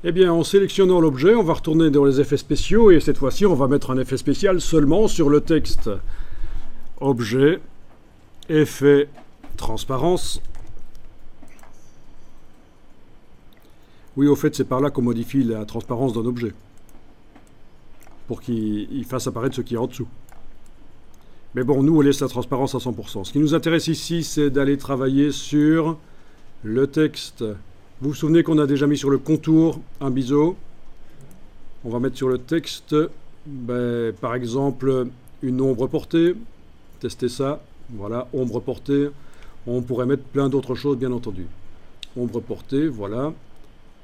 Eh bien, en sélectionnant l'objet, on va retourner dans les effets spéciaux et cette fois-ci, on va mettre un effet spécial seulement sur le texte. Objet, effet, transparence. Oui, au fait, c'est par là qu'on modifie la transparence d'un objet, pour qu'il fasse apparaître ce qui est en dessous. Mais bon, nous, on laisse la transparence à 100%. Ce qui nous intéresse ici, c'est d'aller travailler sur le texte. Vous vous souvenez qu'on a déjà mis sur le contour un biseau. On va mettre sur le texte, par exemple, une ombre portée. Tester ça. Voilà, ombre portée. On pourrait mettre plein d'autres choses, bien entendu. Ombre portée, voilà.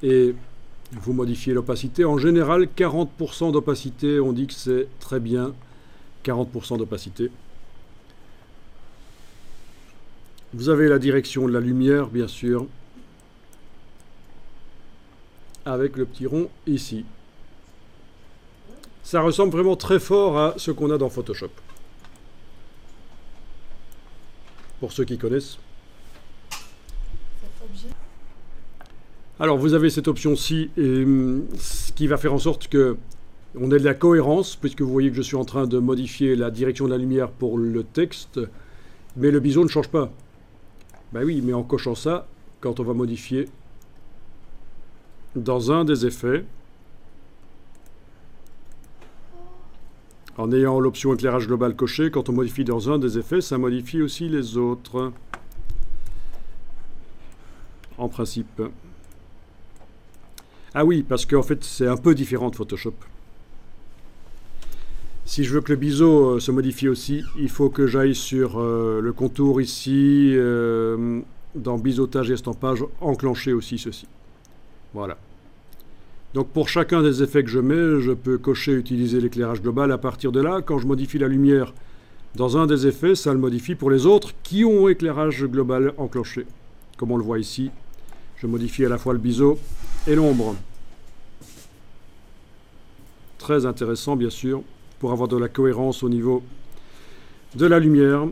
Et vous modifiez l'opacité. En général, 40% d'opacité, on dit que c'est très bien. 40% d'opacité. Vous avez la direction de la lumière, bien sûr, avec le petit rond ici. Ça ressemble vraiment très fort à ce qu'on a dans Photoshop. Pour ceux qui connaissent. Alors, vous avez cette option-ci, ce qui va faire en sorte que on ait de la cohérence, puisque vous voyez que je suis en train de modifier la direction de la lumière pour le texte, mais le biseau ne change pas. Ben oui, mais en cochant ça, quand on va modifier dans un des effets, en ayant l'option éclairage global coché, quand on modifie dans un des effets, ça modifie aussi les autres, en principe. Ah oui, parce qu'en fait, c'est un peu différent de Photoshop. Si je veux que le biseau se modifie aussi, il faut que j'aille sur le contour ici, dans biseautage et estampage, enclencher aussi ceci. Voilà. Donc pour chacun des effets que je mets, je peux cocher utiliser l'éclairage global. À partir de là, quand je modifie la lumière dans un des effets, ça le modifie pour les autres qui ont éclairage global enclenché. Comme on le voit ici, je modifie à la fois le biseau et l'ombre. Très intéressant, bien sûr, pour avoir de la cohérence au niveau de la lumière.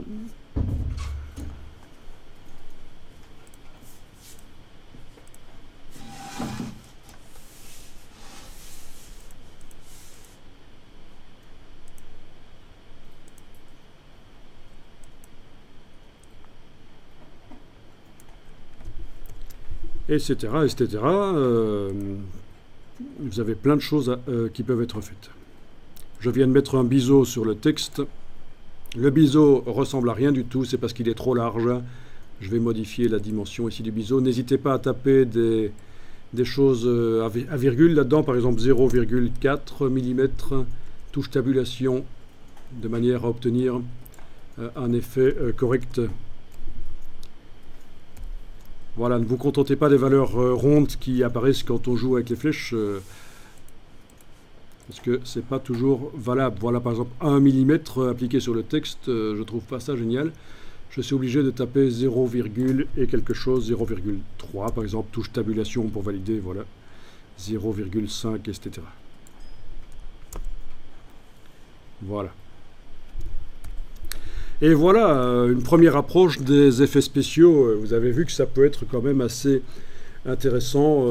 Etc., etc. Vous avez plein de choses qui peuvent être faites. Je viens de mettre un biseau sur le texte. Le biseau ressemble à rien du tout, c'est parce qu'il est trop large. Je vais modifier la dimension ici du biseau. N'hésitez pas à taper des choses à virgule là-dedans, par exemple 0,4 mm, touche tabulation, de manière à obtenir un effet correct. Voilà, ne vous contentez pas des valeurs rondes qui apparaissent quand on joue avec les flèches, parce que c'est pas toujours valable. Voilà, par exemple, 1 mm appliqué sur le texte, je trouve pas ça génial. Je suis obligé de taper 0, et quelque chose, 0,3 par exemple, touche tabulation pour valider, voilà, 0,5, etc. Voilà. Et voilà, une première approche des effets spéciaux. Vous avez vu que ça peut être quand même assez intéressant